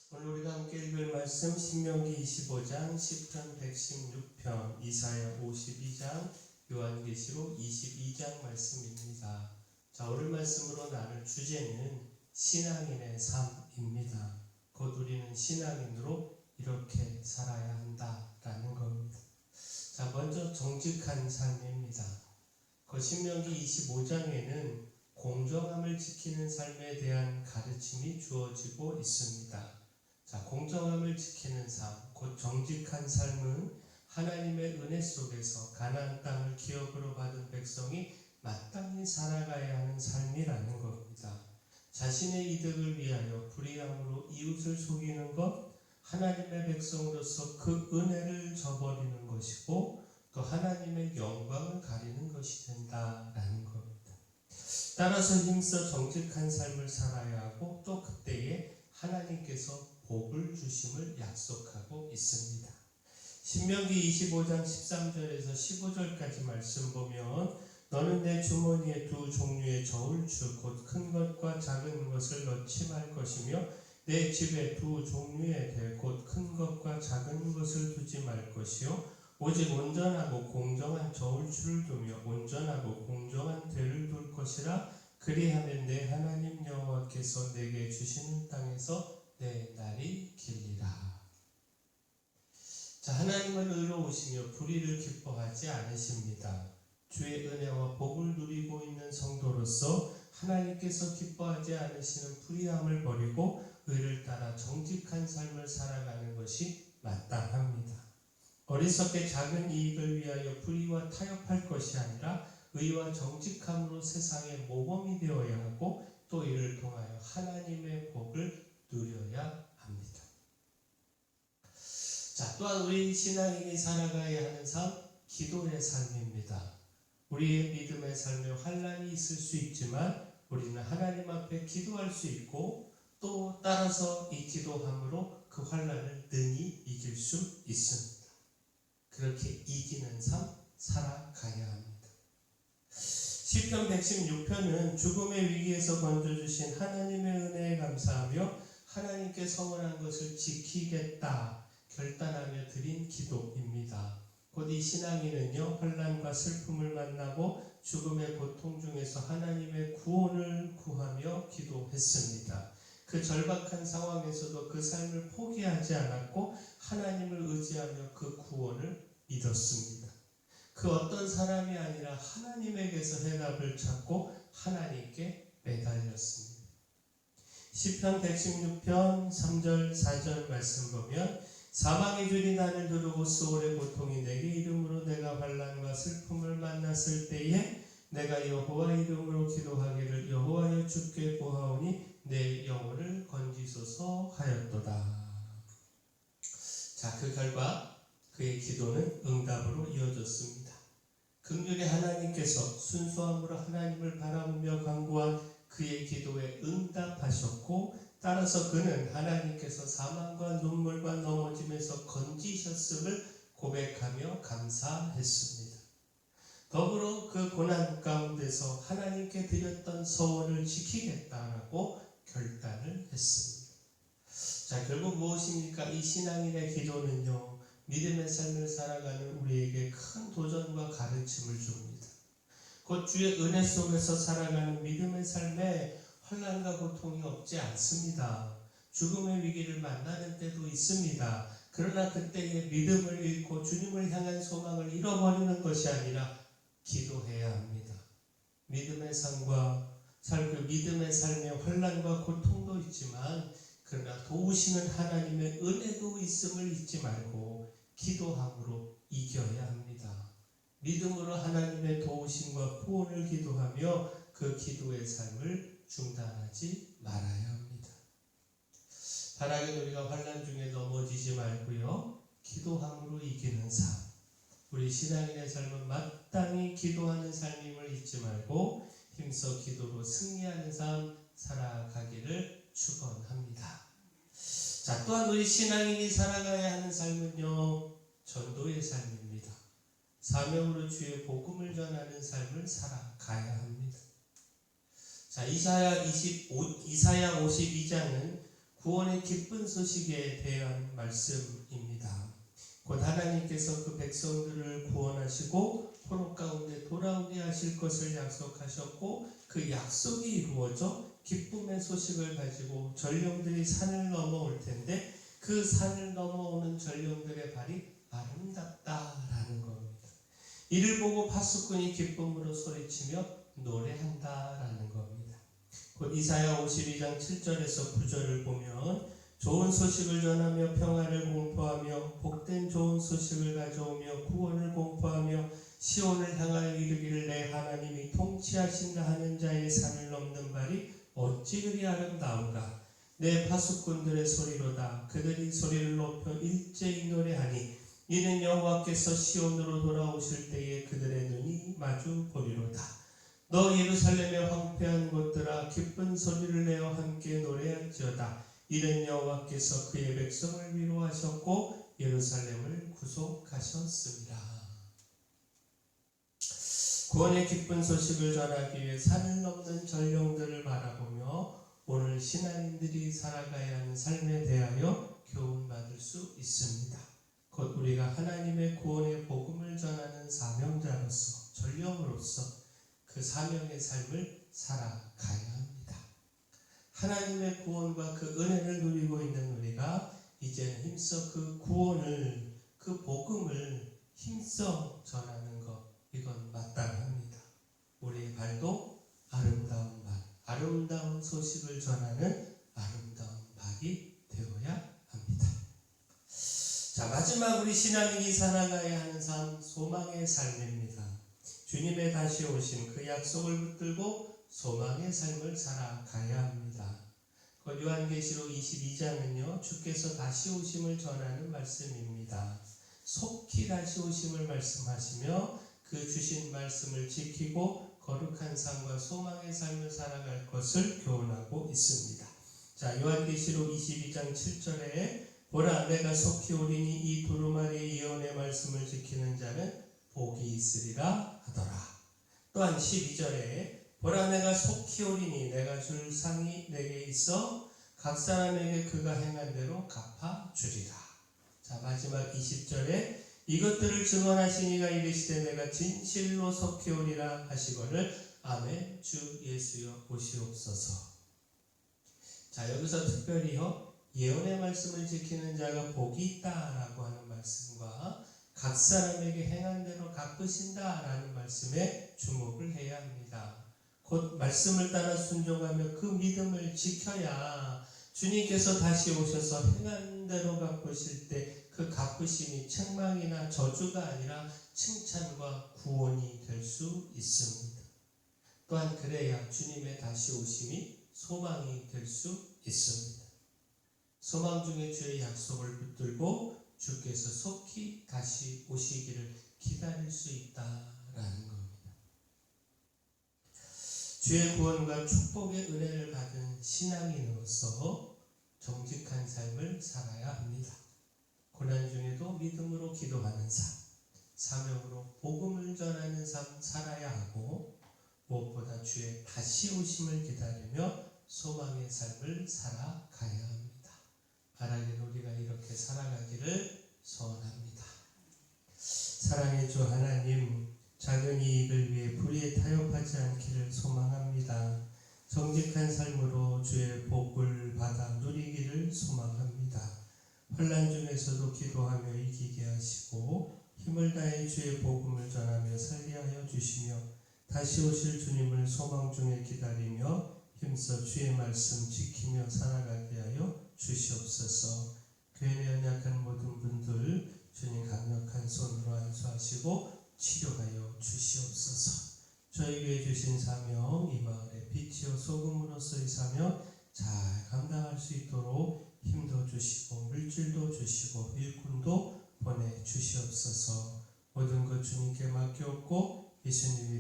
오늘 우리가 함께 읽을 말씀 신명기 25장, 시편 116편, 이사야 52장, 요한계시록 22장 말씀입니다. 자, 오늘 말씀으로 나눌 주제는 신앙인의 삶입니다. 곧 우리는 신앙인으로 이렇게 살아야 한다라는 겁니다. 자, 먼저 정직한 삶입니다. 그 신명기 25장에는 공정함을 지키는 삶에 대한 가르침이 주어지고 있습니다. 자, 공정함을 지키는 삶, 곧 정직한 삶은 하나님의 은혜 속에서 가나안 땅을 기업으로 받은 백성이 마땅히 살아가야 하는 삶이라는 겁니다. 자신의 이득을 위하여 불의함으로 이웃을 속이는 것, 하나님의 백성으로서 그 은혜를 저버리는 것이고 또 하나님의 영광을 가리는 것이 된다라는 겁니다. 따라서 힘써 정직한 삶을 살아야 하고 또 그때에 하나님께서 복을 주심을 약속하고 있습니다. 신명기 25장 13절에서 15절까지 말씀 보면 너는 내 주머니에 두 종류의 저울추 곧 큰 것과 작은 것을 넣지 말 것이며 내 집에 두 종류의 대 곧 큰 것과 작은 것을 두지 말 것이요 오직 온전하고 공정한 저울추를 두며 온전하고 공정한 대를 둘 것이라. 그리하면 내 하나님 여호와께서 내게 주시는 땅에서 내 날이 길리라. 자, 하나님은 의로우시며 불의를 기뻐하지 않으십니다. 주의 은혜와 복을 누리고 있는 성도로서 하나님께서 기뻐하지 않으시는 불의함을 버리고 의를 따라 정직한 삶을 살아가는 것이 마땅합니다. 어리석게 작은 이익을 위하여 불의와 타협할 것이 아니라 의와 정직함으로 세상의 모범이 되어야 하고 또 이를 통하여 하나님의 복을 누려야 합니다. 자, 또한 우리 신앙인이 살아가야 하는 삶, 기도의 삶입니다. 우리의 믿음의 삶에 환난이 있을 수 있지만 우리는 하나님 앞에 기도할 수 있고 또 따라서 이 기도함으로 그 환난을 능히 이길 수 있습니다. 그렇게 이기는 삶 살아가야 합니다. 시편 116편은 죽음의 위기에서 건져주신 하나님의 은혜에 감사하며 하나님께 서원한 것을 지키겠다 결단하며 드린 기도입니다. 곧 이 신앙인은요, 환난과 슬픔을 만나고 죽음의 고통 중에서 하나님의 구원을 구하며 기도했습니다. 그 절박한 상황에서도 그 삶을 포기하지 않았고 하나님을 의지하며 그 구원을 믿었습니다. 그 어떤 사람이 아니라 하나님에게서 해답을 찾고 하나님께 매달렸습니다. 시편 116편 3절 4절 말씀 보면 사망의 줄이 나를 두르고 수월의 고통이 내게 이름으로 내가 환난과 슬픔을 만났을 때에 내가 여호와 이름으로 기도하기를 여호와여 주께 구하오니 내 영혼을 건지소서 하였도다. 자, 그 결과 그의 기도는 응답으로 이어졌습니다. 긍휼의 하나님께서 순수함으로 하나님을 바라보며 간구한 그의 기도에 응답하셨고 따라서 그는 하나님께서 사망과 눈물과 넘어짐에서 건지셨음을 고백하며 감사했습니다. 더불어 그 고난 가운데서 하나님께 드렸던 서원을 지키겠다라고 결단을 했습니다. 자, 결국 무엇입니까? 이 신앙인의 기도는요, 믿음의 삶을 살아가는 우리에게 큰 도전과 가르침을 줍니다. 곧 주의 은혜 속에서 살아가는 믿음의 삶에 환난과 고통이 없지 않습니다. 죽음의 위기를 만나는 때도 있습니다. 그러나 그때의 믿음을 잃고 주님을 향한 소망을 잃어버리는 것이 아니라 기도해야 합니다. 믿음의 삶과 그 믿음의 삶에 환난과 고통도 있지만 그러나 도우시는 하나님의 은혜도 있음을 잊지 말고 기도함으로 이겨야 합니다. 믿음으로 하나님의 도우심과 구원을 기도하며 그 기도의 삶을 중단하지 말아야 합니다. 바라긴 우리가 환난 중에 넘어지지 말고요, 기도함으로 이기는 삶, 우리 신앙인의 삶은 마땅히 기도하는 삶임을 잊지 말고 힘써 기도로 승리하는 삶 살아가기를 축원합니다. 자, 또한 우리 신앙인이 살아가야 하는 삶은요, 전도의 삶입니다. 사명으로 주의 복음을 전하는 삶을 살아가야 합니다. 자, 이사야 52장은 구원의 기쁜 소식에 대한 말씀입니다. 곧 하나님께서 그 백성들을 구원하시고 포로 가운데 돌아오게 하실 것을 약속하셨고 그 약속이 이루어져 기쁨의 소식을 가지고 전령들이 산을 넘어올 텐데 그 산을 넘어오는 전령들의 발이 아름답다라는 겁니다. 이를 보고 파수꾼이 기쁨으로 소리치며 노래한다라는 겁니다. 곧 이사야 52장 7절에서 9절을 보면 좋은 소식을 전하며 평화를 공포하며 복된 좋은 소식을 가져오며 구원을 공포하며 시온을 향하여 이르기를 내 하나님이 통치하신다 하는 자의 산을 넘는 발이 어찌 그리 아름다운가. 내 파수꾼들의 소리로다. 그들이 소리를 높여 일제히 노래하니 이는 여호와께서 시온으로 돌아오실 때에 그들의 눈이 마주 보리로다. 너 예루살렘의 황폐한 곳들아 기쁜 소리를 내어 함께 노래할지어다. 이는 여호와께서 그의 백성을 위로하셨고 예루살렘을 구속하셨습니다. 구원의 기쁜 소식을 전하기 위해 산을 넘는 전령들을 바라보며 오늘 신앙인들이 살아가야 하는 삶에 대하여 교훈받을 수 있습니다. 곧 우리가 하나님의 구원의 복음을 전하는 사명자로서 전령으로서 그 사명의 삶을 살아가야 합니다. 하나님의 구원과 그 은혜를 누리고 있는 우리가 이제는 힘써 그 구원을, 그 복음을 힘써 전하는 것, 이건 마땅합니다. 우리의 발도 아름다운 발, 아름다운 소식을 전하는 아름다운 발이 되어야 합니다. 자, 마지막 우리 신앙인이 살아가야 하는 삶, 소망의 삶입니다. 주님의 다시 오신 그 약속을 붙들고 소망의 삶을 살아가야 합니다. 요한계시록 22장은요, 주께서 다시 오심을 전하는 말씀입니다. 속히 다시 오심을 말씀하시며 그 주신 말씀을 지키고 거룩한 삶과 소망의 삶을 살아갈 것을 교훈하고 있습니다. 자, 요한계시록 22장 7절에 보라 내가 속히 오리니 이 두루마리의 예언의 말씀을 지키는 자는 복이 있으리라 하더라. 또한 12절에 보라 내가 속히 오리니 내가 줄 상이 내게 있어 각 사람에게 그가 행한 대로 갚아주리라. 자, 마지막 20절에 이것들을 증언하시니가 이르시되 내가 진실로 속히 오리라 하시거늘 아멘 주 예수여 오시옵소서. 자, 여기서 특별히요 예언의 말씀을 지키는 자가 복이 있다라고 하는 말씀과 각 사람에게 행한 대로 갚으신다라는 말씀에 주목을 해야 합니다. 곧 말씀을 따라 순종하며 그 믿음을 지켜야 주님께서 다시 오셔서 행한 대로 갚으실 때 그 갚으심이 책망이나 저주가 아니라 칭찬과 구원이 될 수 있습니다. 또한 그래야 주님의 다시 오심이 소망이 될 수 있습니다. 소망 중에 주의 약속을 붙들고 주께서 속히 다시 오시기를 기다릴 수 있다라는 겁니다. 주의 구원과 축복의 은혜를 받은 신앙인으로서 정직한 삶을 살아야 합니다. 고난 중에도 믿음으로 기도하는 삶, 사명으로 복음을 전하는 삶 살아야 하고 무엇보다 주의 다시 오심을 기다리며 소망의 삶을 살아가야 합니다. 바라기는 우리가 이렇게 살아가기를 소원합니다. 사랑의 주 하나님, 작은 이익을 위해 불의에 타협하지 않기를 소망합니다. 정직한 삶으로 주의 복을 받아 누리기를 소망합니다. 환난 중에서도 기도하며 이기게 하시고 힘을 다해 주의 복음을 전하며 살게 하여 주시며 다시 오실 주님을 소망 중에 기다리며 힘써 주의 말씀 지키며 살아가게 하여 주시옵소서. 교회에 연약한 모든 분들 주님 강력한 손으로 안수하시고 치료하여 주시옵소서. 저희 교회 주신 사명 이 마을의 빛이요 소금으로서의 사명 잘 감당할 수 있도록 힘도 주시고 물질도 주시고 일꾼도 보내주시옵소서. 모든 것 주님께 맡겼고 예수님의